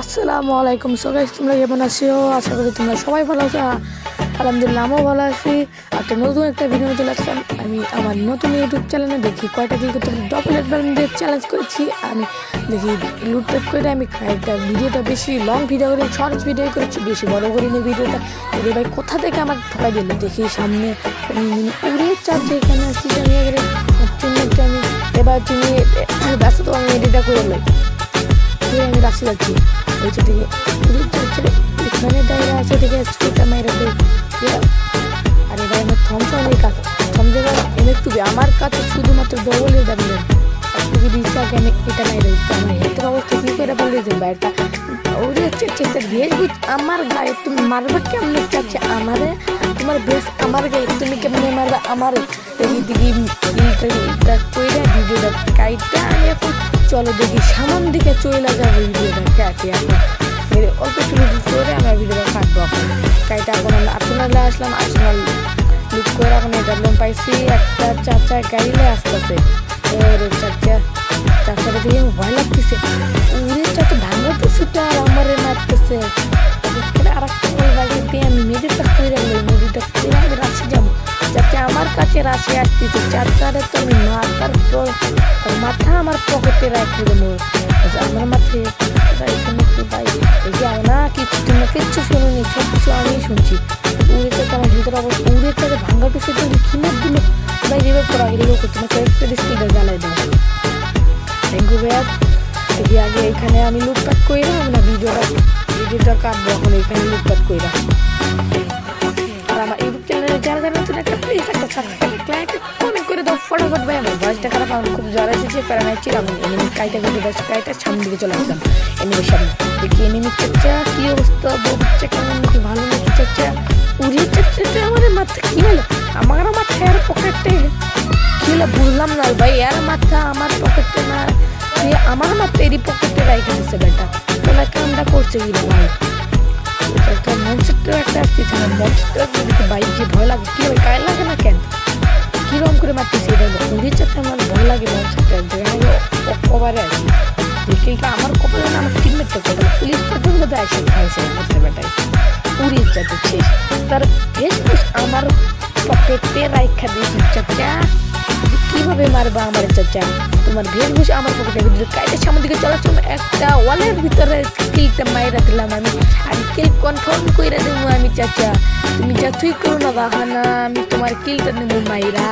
আসসালামু আলাইকুম। So guys, তোমরা কেমন আছো? আশা করি তোমরা সবাই ভালো আছো। আলহামদুলিল্লাহ, আমিও ভালো আছি। একটা নতুন একটা ভিডিও চলে আসলাম। আমি আমার নতুন ইউটিউব চ্যানেলে দেখি কয়টা কি করতে ডবল অ্যাডভান্স দিয়ে চ্যালেঞ্জ করেছি। আমি দেখি লুটপাট করে আমি একটা ভিডিওটা বেশি লং ভিডিও করে শর্টস ভিডিও করেছি, বেশি বড় করিনি ভিডিওটা। এদের ভাই কোথা থেকে আমার ঠকাই দিল দেখি সামনে উড়ে চাচ্ছে এখানে আসছি আমি আমি এবার তুমি ব্যস্ত তো আমি এডিটটা করে লাই আমি রাশি যাচ্ছি ওইটা থেকে এখানে দাঁড়িয়ে আছে দেখে ছুটা মেরে আর এবার আমার থমসম এই কাছে থমসম এনে একটু আমার কাছে শুধুমাত্র ডবলের দাঁড়িয়ে একটু দিচ্ছে আগে আমি এটা মেরে উঠতে আমার হেঁটের অবস্থা কী করে বলেছে ব্যাটটা ওরে চেষ্টা ভেস বুঝ আমার গায়ে তুমি মারবে কেমন চাচ্ছে আমারে তোমার বেশ আমার গায়ে তুমি কেমনে মারবে আমার কইরা ভিডিওটা কাইটা আমি এখন চলো দেখি সামন দিকে চলে যাবো ভিডিওটা কাটে এখন অল্প শুরু করে আমরা ভিডিওটা কাটবো এখন কাইটা এখন আর্সেনালে আসলাম আর্সেনাল লুক করে এখন এটা পাইছি একটা চাচা গাড়িলে আসতেছে চাচাটা দেখে ভয় লাগতেছে উড়ে চাচা ভাঙাতে ছুটে আর আমারে মারতেছে আর একটা বাড়ি দিয়ে আমি মেডিটা করে রাখলাম মেডিটা করে আমি রাশি যাবো যাতে আমার কাছে রাশি আসতেছে চাচারে তো আমি মাথার মাথা আমার পকেটে রাখে দেবো আমার মাথায় এখানে একটু বাইরে যাও না কিচ্ছু শুনুনি সব কিছু আমি শুনছি উড়ে চাচা আমার ভিতরে অবস্থা উড়ে চাচা ভাঙ্গা টুসে তো কিনে দিল ভাই রিভাইভ করা আগে রিভাইভ করতে তোমাকে একটা স্পিডে জ্বালাই দাও থ্যাংক ইউ ভাইয়া দেখি আগে এখানে আমি লুটপাট করে না ভিডিওটা কাটবো এখন এখানে লুটপাট করে আর আমার ইউটিউব চ্যানেলে যারা নতুন একটা প্লিজ একটা সাবস্ক্রাইব লাইক কমেন্ট করে দাও ফটাফট ভাই আমার ভয়েসটা খারাপ আমার খুব জ্বর এসেছে প্যারানাই ছিলাম এনিমি কাইটা করে বসে কাইটার সামনের দিকে চলে আসলাম এনিমির সামনে দেখি এনিমি চাচা কী অবস্থা বলছে কেমন নাকি ভালো নাকি চাচা উড়িয়ে চাচা আমাদের মাথা কী হলো আমার মাথা আর পকেটে কী হলো বুঝলাম না ভাই এর মাথা আমার পকেটে না আমার মাথা এরই পকেটে রেখে দিচ্ছে বেটা তোলা কামটা করছে কি ভাই একটা মনসেটটা একটা আসতেছে না মনসেটটা দিতে বাইক যে ভয় লাগে কী ভাই গায়ে লাগে না কেন কীরকম করে মারতেছে এটা উড়িয়ে চাচ্ছে আমার ভয় লাগে মনসেটটা ওভারে আছি দেখে আমার কপালে না আমার টিমমেটটা কপালে পুলিশ পর্যন্ত আসে খাইছে করছে বেটায় উড়িয়ে চাচ্ছে শেষ তার বেশ আমার পকেটে রাইখা দিয়েছি চাচা কিভাবে মারবা আমার চাচা তোমার ভেষভূষ আমার পকেটে কাইটের সামনের দিকে চলার জন্য একটা ওয়ালের ভিতরে কিলটা মাইরা দিলাম আমি আর কিল কনফার্ম করে দেবো আমি চাচা তুমি যা তুই করো না বাহানা আমি তোমার কিলটা নেবো মাইরা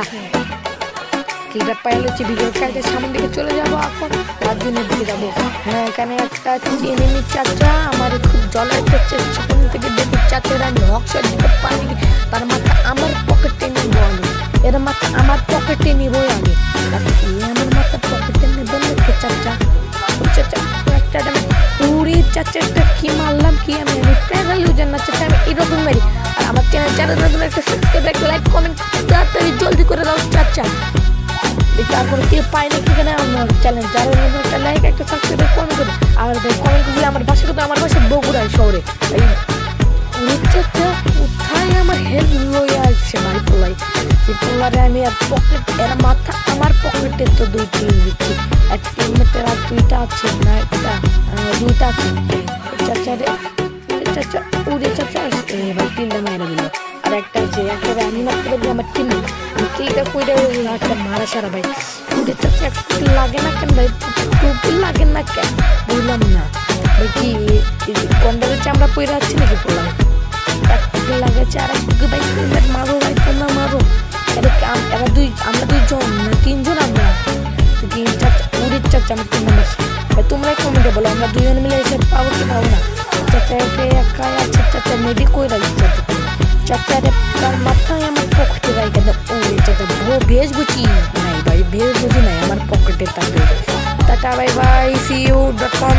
কিলটা পাইলে হচ্ছে ভিডিওর কাইটের সামনের দিকে চলে যাবো এখন রাজনের দিকে যাবো হ্যাঁ এখানে একটা এনিমি চাচা আমার খুব জলের চাচ্ছে সেখান থেকে দেখি চাচার আমি হকশট দিতে পারি তার মাথা আমার পকেটে নিবো আমি এর মাথা আমার পকেটে নিবই আমি আমার মাথা পকেটে নেব না চাচা চাচা একটা উড়ি চাচাটা কি মারলাম কি আমি প্যারাল ইউজার না চাচা আমি এরকম মারি আর আমার চ্যানেল যারা নতুন একটা সাবস্ক্রাইব একটা লাইক কমেন্ট তাড়াতাড়ি জলদি করে দাও চাচা তারপরে কেউ পায় না কিনা আমার চ্যানেল যারা নতুন একটা লাইক একটা সাবস্ক্রাইব কমেন্ট করে আর কমেন্ট করলে আমার বাসা কিন্তু আমার বাসা বগুড়ায় শহরে চাচা কোথায় আমার হেল্প লইয়া আসছে ভাই পোলাই যে পোলারে আমি আর পকেট এর মাথা আমার পকেটে তো দুইটি দিচ্ছি এক টিমমেটের আর দুইটা আছে না একটা দুইটা আছে চাচারে চাচা উড়ে চাচা ভাই তিনটা মায়েরা দিল আর একটা আছে একটা আমি মারতে পারবো আমার টিম কিলটা কইটা একটা মারা সারা ভাই উড়ে চাচা একটু লাগে না কেন ভাই টুপি লাগে না কেন বুঝলাম না ভাই কি কন্ডারের চামড়া পইরা আছে নাকি পোলাই লাগাচ্ছে আর একটু ভাই মারো ভাই তোমরা মারো এরা আমরা দুইজন না তিনজন আমরা উড়ির চাচা আমার তিন নম্বর ভাই তোমরাই কমেন্টে বলো আমরা দুজন মিলে এসে পাবো কি পাবো না চাচাকে একা আছে চাচা মেডি কই রাখছি চাচারে তার মাথায় আমার পকেটে রাখে দাও ও চাচা ভেজ বুঝি নাই ভাই ভেজ বুঝি নাই আমার পকেটে টাকা বাই বাই see you.com